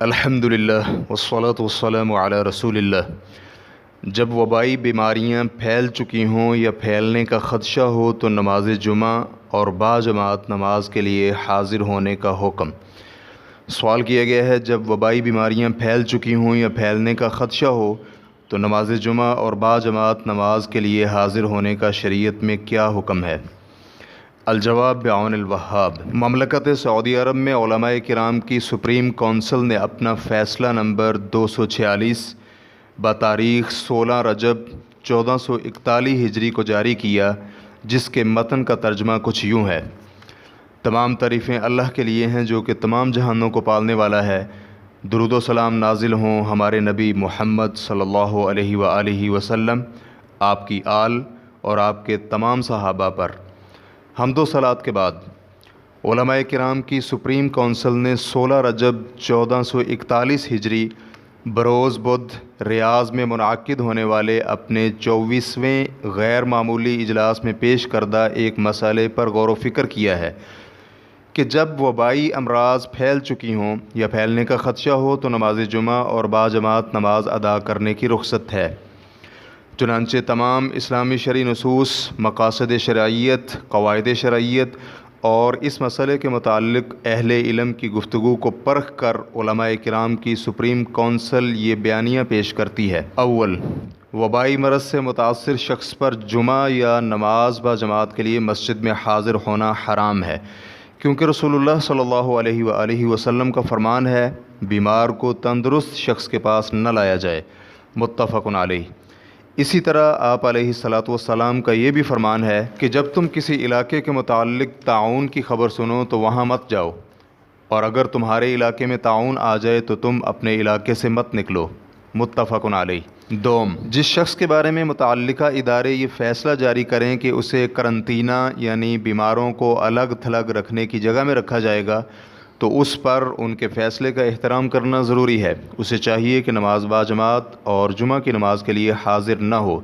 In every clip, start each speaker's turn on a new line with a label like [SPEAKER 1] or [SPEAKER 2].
[SPEAKER 1] الحمدللہ والصلاة والسلام علی رسول اللہ۔ جب وبائی بیماریاں پھیل چکی ہوں یا پھیلنے کا خدشہ ہو تو نماز جمعہ اور باجماعت نماز کے لیے حاضر ہونے کا حکم۔ سوال کیا گیا ہے، جب وبائی بیماریاں پھیل چکی ہوں یا پھیلنے کا خدشہ ہو تو نماز جمعہ اور باجماعت نماز کے لیے حاضر ہونے کا شریعت میں کیا حکم ہے؟ الجواب بعون الوہاب۔ مملکت سعودی عرب میں علماء کرام کی سپریم کونسل نے اپنا فیصلہ نمبر 246 بتاریخ 16 رجب 1441 ہجری کو جاری کیا، جس کے متن کا ترجمہ کچھ یوں ہے: تمام تعریفیں اللہ کے لیے ہیں جو کہ تمام جہانوں کو پالنے والا ہے۔ درود و سلام نازل ہوں ہمارے نبی محمد صلی اللہ علیہ وآلہ وسلم، آپ کی آل اور آپ کے تمام صحابہ پر۔ حمد و صلوات کے بعد علماء کرام کی سپریم کونسل نے 16 رجب 1441 ہجری بروز بدھ ریاض میں منعقد ہونے والے اپنے 24ویں غیر معمولی اجلاس میں پیش کردہ ایک مسئلے پر غور و فکر کیا ہے کہ جب وبائی امراض پھیل چکی ہوں یا پھیلنے کا خدشہ ہو تو نماز جمعہ اور باجماعت نماز ادا کرنے کی رخصت ہے۔ چنانچہ تمام اسلامی شرعی نصوص، مقاصد شرعیت، قواعد شرعیت اور اس مسئلے کے متعلق اہل علم کی گفتگو کو پرکھ کر علماء کرام کی سپریم کونسل یہ بیانیہ پیش کرتی ہے: اول، وبائی مرض سے متاثر شخص پر جمعہ یا نماز باجماعت کے لیے مسجد میں حاضر ہونا حرام ہے، کیونکہ رسول اللہ صلی اللہ علیہ وآلہ وسلم کا فرمان ہے بیمار کو تندرست شخص کے پاس نہ لایا جائے، متفق علیہ۔ اسی طرح آپ علیہ الصلاۃ والسلام کا یہ بھی فرمان ہے کہ جب تم کسی علاقے کے متعلق طاعون کی خبر سنو تو وہاں مت جاؤ، اور اگر تمہارے علاقے میں طاعون آ جائے تو تم اپنے علاقے سے مت نکلو، متفق علیہ۔ دوم، جس شخص کے بارے میں متعلقہ ادارے یہ فیصلہ جاری کریں کہ اسے قرنطینہ یعنی بیماروں کو الگ تھلگ رکھنے کی جگہ میں رکھا جائے گا تو اس پر ان کے فیصلے کا احترام کرنا ضروری ہے۔ اسے چاہیے کہ نماز باجماعت اور جمعہ کی نماز کے لیے حاضر نہ ہو،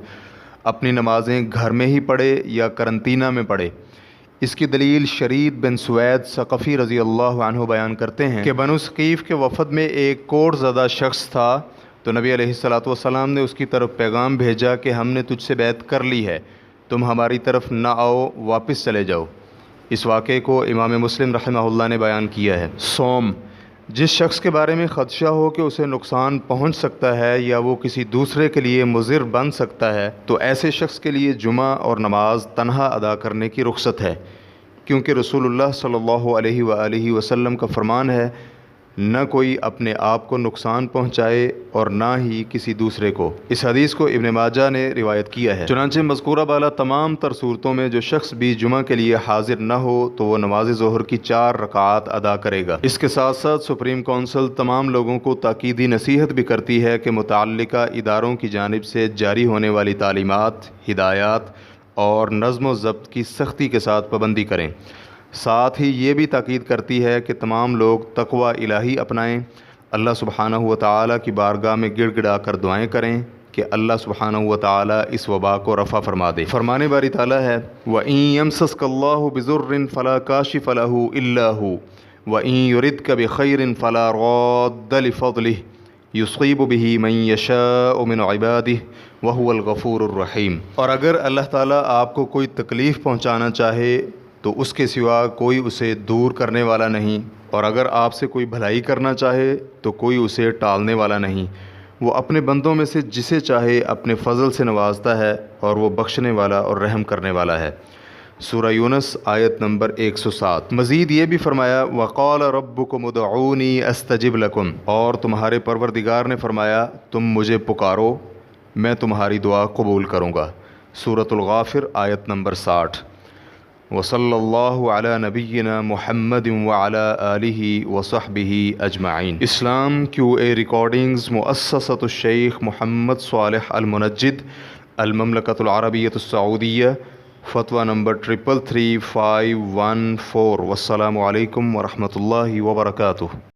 [SPEAKER 1] اپنی نمازیں گھر میں ہی پڑھے یا قرنطینہ میں پڑھے۔ اس کی دلیل شرید بن سوید ثقفی رضی اللہ عنہ بیان کرتے ہیں کہ بنو ثقیف کے وفد میں ایک کوڑ زدہ شخص تھا، تو نبی علیہ الصلاۃ والسلام نے اس کی طرف پیغام بھیجا کہ ہم نے تجھ سے بیعت کر لی ہے، تم ہماری طرف نہ آؤ، واپس چلے جاؤ۔ اس واقعے کو امام مسلم رحمہ اللہ نے بیان کیا ہے۔ سوم، جس شخص کے بارے میں خدشہ ہو کہ اسے نقصان پہنچ سکتا ہے یا وہ کسی دوسرے کے لیے مضر بن سکتا ہے تو ایسے شخص کے لیے جمعہ اور نماز تنہا ادا کرنے کی رخصت ہے، کیونکہ رسول اللہ صلی اللہ علیہ وآلہ وسلم کا فرمان ہے نہ کوئی اپنے آپ کو نقصان پہنچائے اور نہ ہی کسی دوسرے کو۔ اس حدیث کو ابن ماجہ نے روایت کیا ہے۔ چنانچہ مذکورہ بالا تمام تر صورتوں میں جو شخص بھی جمعہ کے لیے حاضر نہ ہو تو وہ نماز ظہر کی 4 رکعات ادا کرے گا۔ اس کے ساتھ ساتھ سپریم کونسل تمام لوگوں کو تاکیدی نصیحت بھی کرتی ہے کہ متعلقہ اداروں کی جانب سے جاری ہونے والی تعلیمات، ہدایات اور نظم و ضبط کی سختی کے ساتھ پابندی کریں۔ ساتھ ہی یہ بھی تاکید کرتی ہے کہ تمام لوگ تقوی الہی اپنائیں، اللہ سبحانہ و تعالیٰ کی بارگاہ میں گڑ گڑا کر دعائیں کریں کہ اللہ سبحانہ و تعالیٰ اس وبا کو رفع فرما دے۔ فرمان باری تعالیٰ ہے وَإِن يَمْسَسْكَ اللَّهُ بِضُرٍّ فَلَا كَاشِفَ لَهُ إِلَّا هُوَ وَإِن يُرِدْكَ بِخَيْرٍ فَلَا رَادَّ لِفَضْلِهِ يُصِيبُ بِهِ مَن يَشَاءُ مِنْ عِبَادِهِ وَهُوَ الْغَفُورُ الرَّحِيمُ۔ اور اگر اللہ تعالیٰ آپ کو کوئی تکلیف پہنچانا چاہے تو اس کے سوا کوئی اسے دور کرنے والا نہیں، اور اگر آپ سے کوئی بھلائی کرنا چاہے تو کوئی اسے ٹالنے والا نہیں۔ وہ اپنے بندوں میں سے جسے چاہے اپنے فضل سے نوازتا ہے اور وہ بخشنے والا اور رحم کرنے والا ہے۔ سورہ یونس آیت نمبر 107۔ مزید یہ بھی فرمایا وَقَالَ رَبُّكُمُ ادْعُونِي أَسْتَجِبْ لَكُمْ، اور تمہارے پروردگار نے فرمایا تم مجھے پکارو، میں تمہاری دعا قبول کروں گا۔ سورۃ الغافر آیت نمبر 60۔ وصلی اللہ علی نبینا محمد وعلی آلہ وصحبہ اجمعین۔ اسلام QA ریکارڈنگز مؤسسۃ الشیخ محمد صالح المنجد، المملکۃ العربیۃ السعودیہ، فتویٰ نمبر 333514۔ والسلام علیکم ورحمۃ اللہ وبرکاتہ۔